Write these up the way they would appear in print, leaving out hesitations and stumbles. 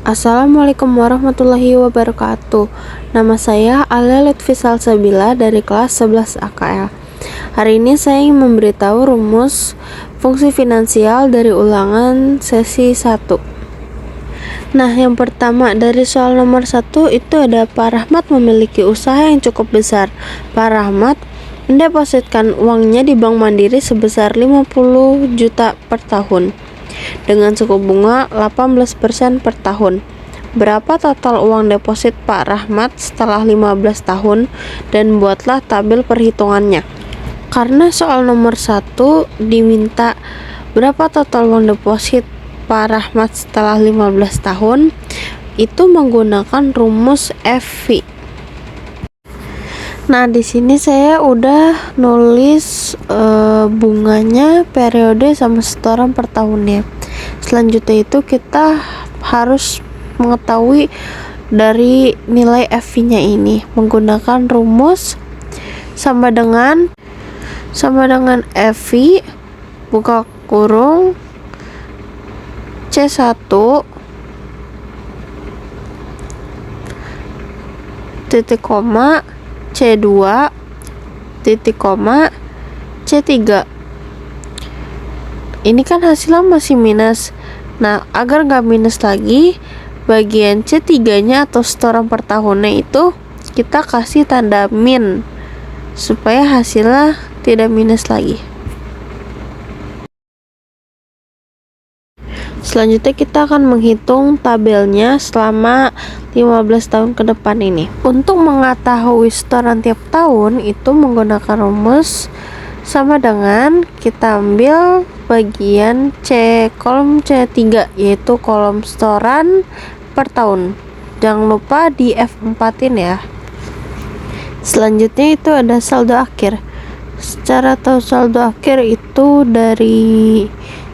Assalamualaikum warahmatullahi wabarakatuh. Nama saya Alia Lutfi Salsabila dari kelas 11 AKL. Hari ini saya ingin memberitahu rumus fungsi finansial dari ulangan sesi 1. Nah, yang pertama dari soal nomor 1 itu ada Pak Rahmat memiliki usaha yang cukup besar. Pak Rahmat mendepositkan uangnya di Bank Mandiri sebesar 50 juta per tahun dengan suku bunga 18% per tahun. Berapa total uang deposit Pak Rahmat setelah 15 tahun dan buatlah tabel perhitungannya. Karena soal nomor 1 diminta berapa total uang deposit Pak Rahmat setelah 15 tahun, itu menggunakan rumus FV. Nah, di sini saya udah nulis bunganya, periode sama setoran per tahunnya. Selanjutnya itu kita harus mengetahui dari nilai FV-nya ini menggunakan rumus sama dengan FV buka kurung C1 titik koma C2 titik koma C3. Ini kan hasilnya masih minus. Nah, agar nggak minus lagi, bagian C3 nya atau setoran per tahunnya itu kita kasih tanda min supaya hasilnya tidak minus lagi. Selanjutnya kita akan menghitung tabelnya selama 15 tahun ke depan ini. Untuk mengetahui setoran tiap tahun itu menggunakan rumus sama dengan kita ambil bagian C, kolom C3 yaitu kolom setoran per tahun. Jangan lupa di F4-in ya. Selanjutnya itu ada saldo akhir. Secara tahu saldo akhir itu dari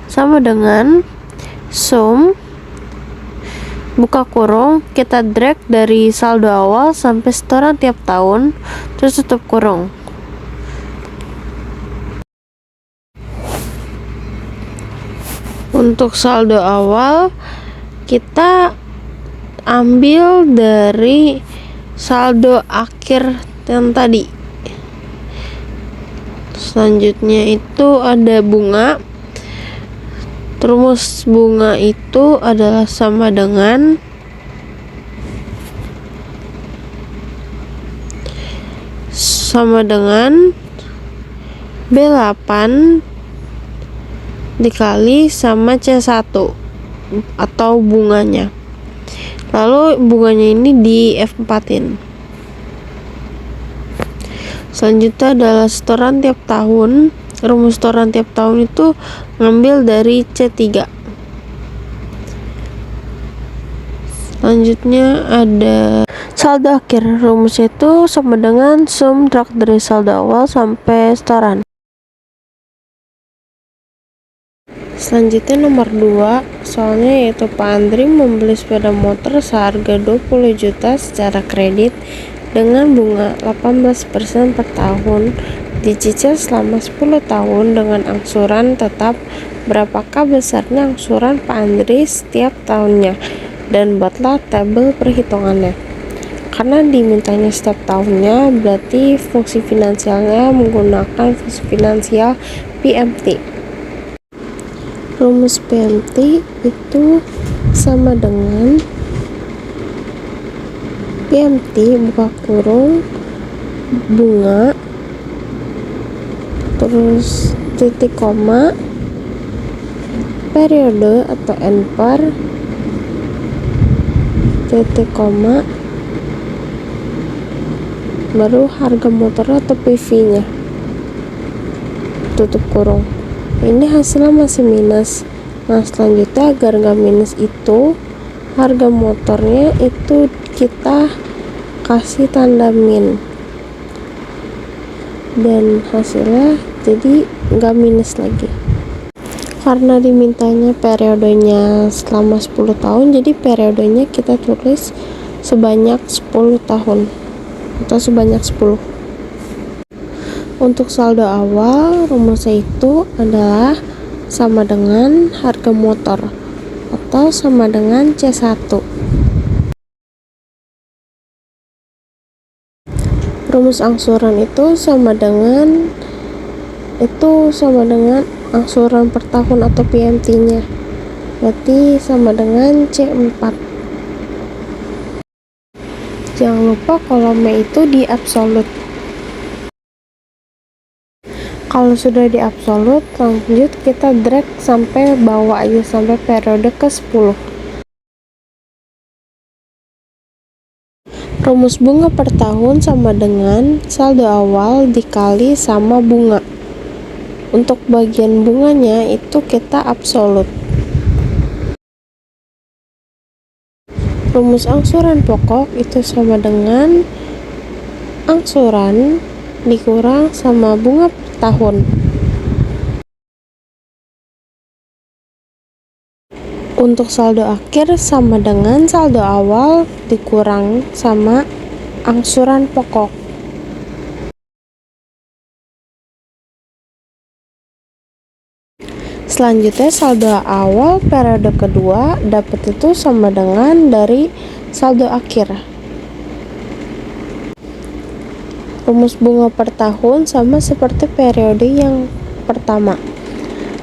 sama dengan sum buka kurung, kita drag dari saldo awal sampai setoran tiap tahun, terus tutup kurung. Untuk saldo awal kita ambil dari saldo akhir yang tadi. Selanjutnya itu ada bunga. Rumus bunga itu adalah sama dengan B8 dikali sama C1 atau bunganya. Lalu bunganya ini di F4-in. Selanjutnya adalah setoran tiap tahun. Rumus setoran tiap tahun itu ngambil dari C3. Selanjutnya ada saldo akhir. Rumusnya itu sama dengan sum drag dari saldo awal sampai setoran. Selanjutnya nomor 2 soalnya yaitu Pak Andri membeli sepeda motor seharga 20 juta secara kredit dengan bunga 18% per tahun, dicicil selama 10 tahun dengan angsuran tetap. Berapakah besarnya angsuran Pak Andri setiap tahunnya? Dan buatlah tabel perhitungannya. Karena dimintanya setiap tahunnya, berarti fungsi finansialnya menggunakan fungsi finansial PMT. Rumus PMT itu sama dengan PMT buka kurung bunga terus titik koma periode atau NPAR titik koma baru harga motor atau PV nya tutup kurung. Ini hasilnya masih minus. Nah, selanjutnya agar nggak minus itu harga motornya itu kita kasih tanda min dan hasilnya jadi nggak minus lagi. Karena dimintanya periodenya selama 10 tahun, jadi periodenya kita tulis sebanyak 10 tahun atau sebanyak 10. Untuk saldo awal rumusnya itu adalah sama dengan harga motor atau sama dengan C1. Rumus angsuran itu sama dengan angsuran per tahun atau PMT-nya. Berarti sama dengan C4. Jangan lupa kolomnya itu di absolut. Kalau sudah di absolut, lanjut kita drag sampai bawah aja, sampai periode ke-10. Rumus bunga per tahun sama dengan saldo awal dikali sama bunga. Untuk bagian bunganya itu kita absolut. Rumus angsuran pokok itu sama dengan angsuran dikurang sama bunga per tahun. Untuk saldo akhir sama dengan saldo awal dikurang sama angsuran pokok. Selanjutnya saldo awal periode kedua dapat itu sama dengan dari saldo akhir. Rumus bunga per tahun sama seperti periode yang pertama.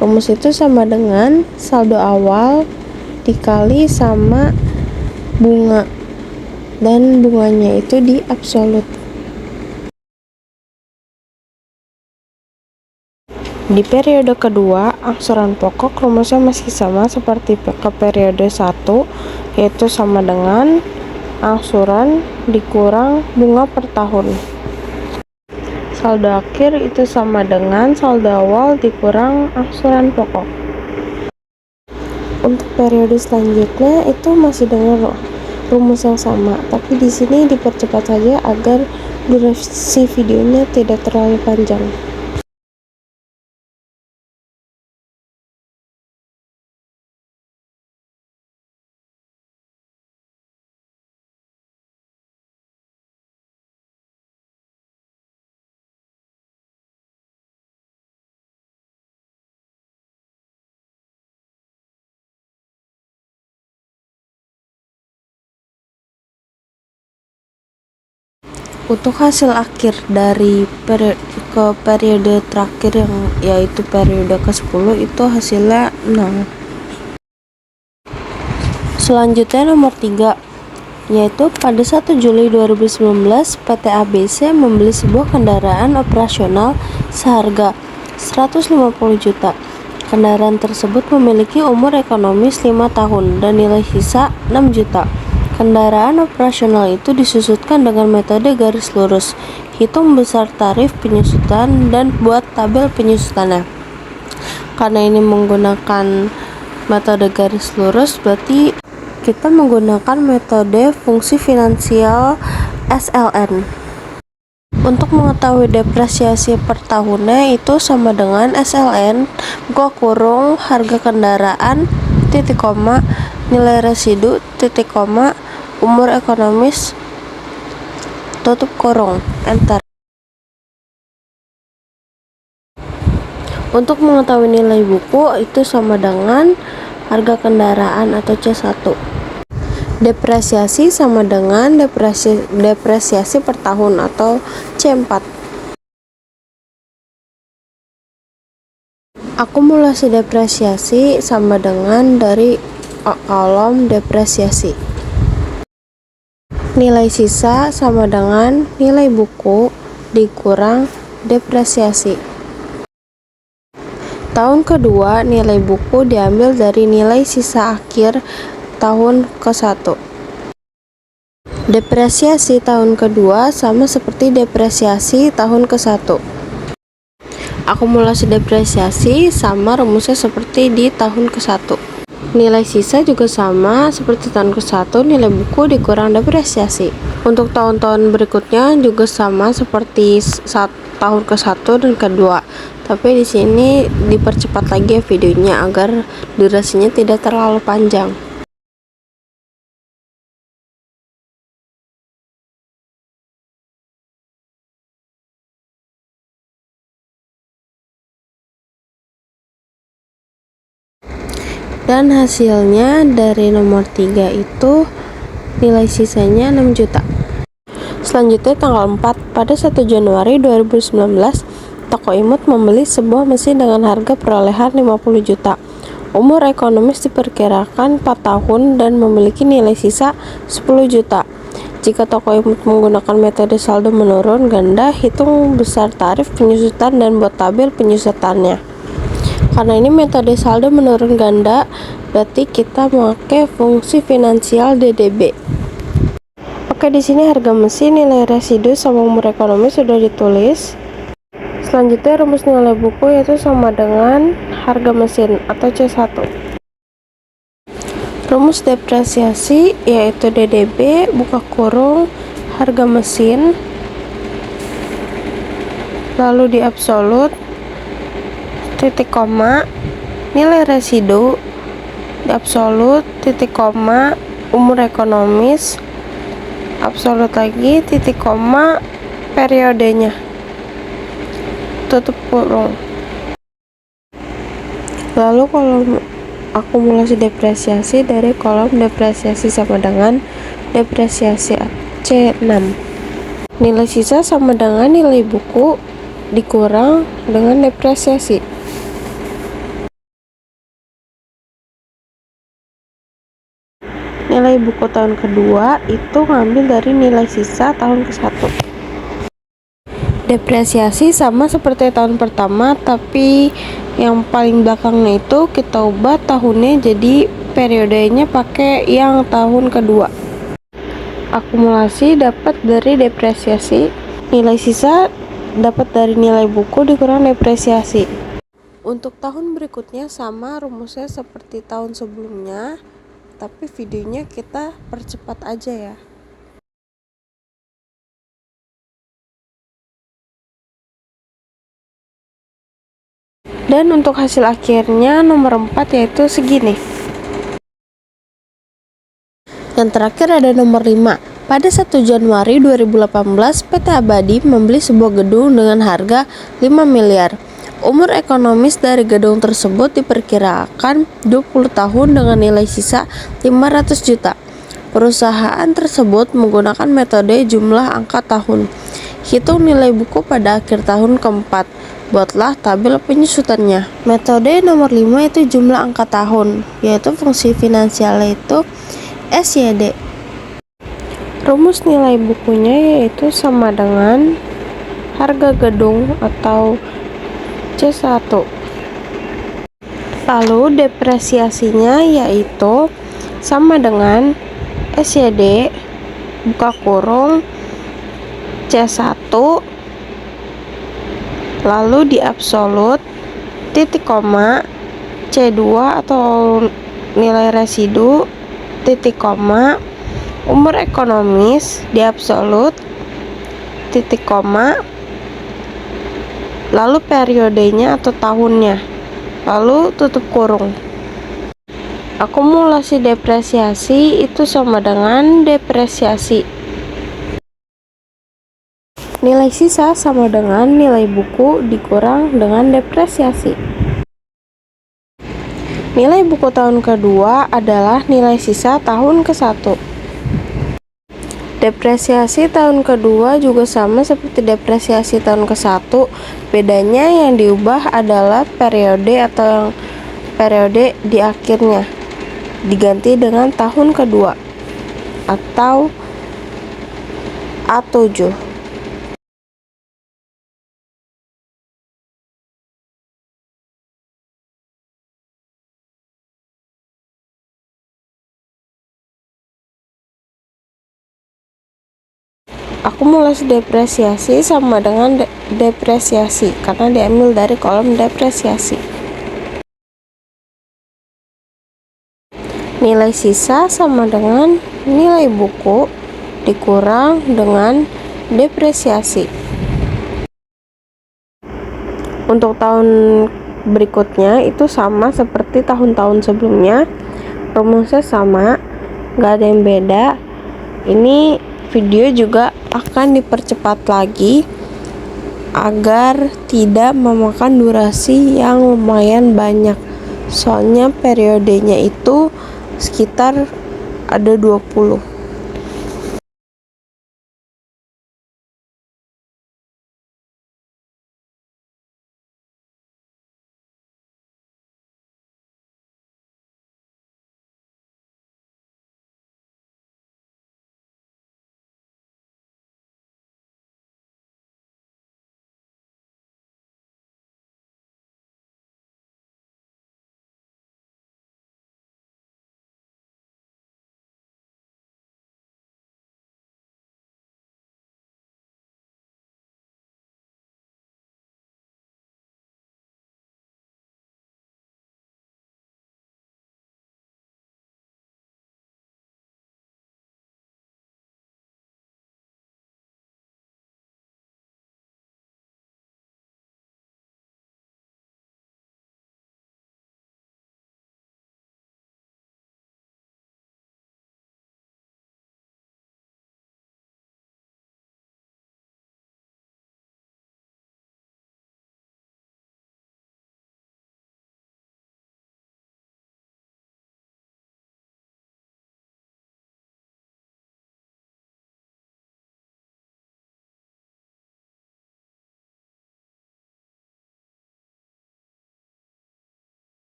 Rumus itu sama dengan saldo awal dikali sama bunga, dan bunganya itu di absolut. Di periode kedua, angsuran pokok rumusnya masih sama seperti ke periode 1, yaitu sama dengan angsuran dikurang bunga per tahun. Saldo akhir itu sama dengan saldo awal dikurang angsuran pokok. Untuk periode selanjutnya itu masih dengan rumus yang sama, tapi di sini dipercepat saja agar durasi videonya tidak terlalu panjang. Untuk hasil akhir dari periode terakhir yang yaitu periode ke-10 itu hasilnya 0. Selanjutnya nomor 3, yaitu pada 1 Juli 2019 PT ABC membeli sebuah kendaraan operasional seharga 150 juta. Kendaraan tersebut memiliki umur ekonomis 5 tahun dan nilai sisa 6 juta. Kendaraan operasional itu disusutkan dengan metode garis lurus. Hitung besar tarif penyusutan dan buat tabel penyusutannya. Karena ini menggunakan metode garis lurus, berarti kita menggunakan metode fungsi finansial SLN. Untuk mengetahui depresiasi per tahunnya itu sama dengan SLN buka kurung harga kendaraan titik koma nilai residu titik koma umur ekonomis tutup kurung enter. Untuk mengetahui nilai buku itu sama dengan harga kendaraan atau C1. Depresiasi sama dengan depresiasi per tahun atau C4. Akumulasi depresiasi sama dengan dari kolom depresiasi. Nilai sisa sama dengan nilai buku dikurang depresiasi. Tahun kedua, nilai buku diambil dari nilai sisa akhir tahun ke-1. Depresiasi tahun kedua sama seperti depresiasi tahun ke-1. Akumulasi depresiasi sama rumusnya seperti di tahun ke-1. Nilai sisa juga sama seperti tahun ke-1, nilai buku dikurang depresiasi. Untuk tahun-tahun berikutnya juga sama seperti tahun ke-1 dan kedua. Tapi di sini dipercepat lagi ya videonya agar durasinya tidak terlalu panjang. Dan hasilnya dari nomor 3 itu nilai sisanya 6 juta. Selanjutnya tanggal 4, pada 1 Januari 2019, toko imut membeli sebuah mesin dengan harga perolehan 50 juta. Umur ekonomis diperkirakan 4 tahun dan memiliki nilai sisa 10 juta. Jika toko imut menggunakan metode saldo menurun ganda, hitung besar tarif penyusutan dan buat tabel penyusutannya. Karena ini metode saldo menurun ganda, berarti kita memakai fungsi finansial DDB. Oke, di sini harga mesin, nilai residu, sama umur ekonomi sudah ditulis. Selanjutnya rumus nilai buku yaitu sama dengan harga mesin atau C1. Rumus depresiasi yaitu DDB buka kurung harga mesin, lalu di absolut titik koma nilai residu, di absolut titik koma umur ekonomis, absolut lagi titik koma periodenya, tutup kurung. Lalu kolom akumulasi depresiasi dari kolom depresiasi sama dengan depresiasi C6. Nilai sisa sama dengan nilai buku dikurang dengan depresiasi. Nilai buku tahun kedua itu ngambil dari nilai sisa tahun ke-1. Depresiasi sama seperti tahun pertama, tapi yang paling belakangnya itu kita ubah tahunnya jadi periodenya pakai yang tahun kedua. Akumulasi dapat dari depresiasi, nilai sisa dapat dari nilai buku dikurang depresiasi. Untuk tahun berikutnya sama rumusnya seperti tahun sebelumnya, tapi videonya kita percepat aja ya. Dan untuk hasil akhirnya nomor 4 yaitu segini. Yang terakhir ada nomor 5. Pada 1 Januari 2018, PT Abadi membeli sebuah gedung dengan harga 5 miliar. Umur ekonomis dari gedung tersebut diperkirakan 20 tahun dengan nilai sisa 500 juta. Perusahaan tersebut menggunakan metode jumlah angka tahun. Hitung nilai buku pada akhir tahun keempat. Buatlah tabel penyusutannya. Metode nomor 5 itu jumlah angka tahun, yaitu fungsi finansial itu SYD. Rumus nilai bukunya yaitu sama dengan harga gedung atau C1. Lalu depresiasinya yaitu sama dengan SYD buka kurung C1, lalu di absolut titik koma C2 atau nilai residu titik koma umur ekonomis di absolut titik koma lalu periodenya atau tahunnya, lalu tutup kurung. Akumulasi depresiasi itu sama dengan depresiasi. Nilai sisa sama dengan nilai buku dikurang dengan depresiasi. Nilai buku tahun kedua adalah nilai sisa tahun ke-1. Depresiasi tahun kedua juga sama seperti depresiasi tahun ke-1. Bedanya yang diubah adalah periode atau yang periode di akhirnya diganti dengan tahun kedua atau A7. Akumulasi depresiasi sama dengan depresiasi karena diambil dari kolom depresiasi. Nilai sisa sama dengan nilai buku dikurang dengan depresiasi. Untuk tahun berikutnya itu sama seperti tahun-tahun sebelumnya, rumusnya sama, nggak ada yang beda. Ini video juga akan dipercepat lagi agar tidak memakan durasi yang lumayan banyak. Soalnya periodenya itu sekitar ada 20.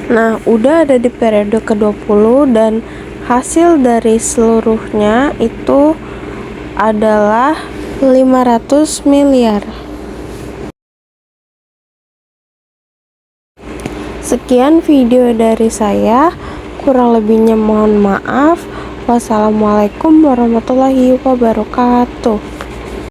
Nah, udah ada di periode ke-20 dan hasil dari seluruhnya itu adalah 500 miliar. Sekian video dari saya, kurang lebihnya mohon maaf. Wassalamualaikum warahmatullahi wabarakatuh.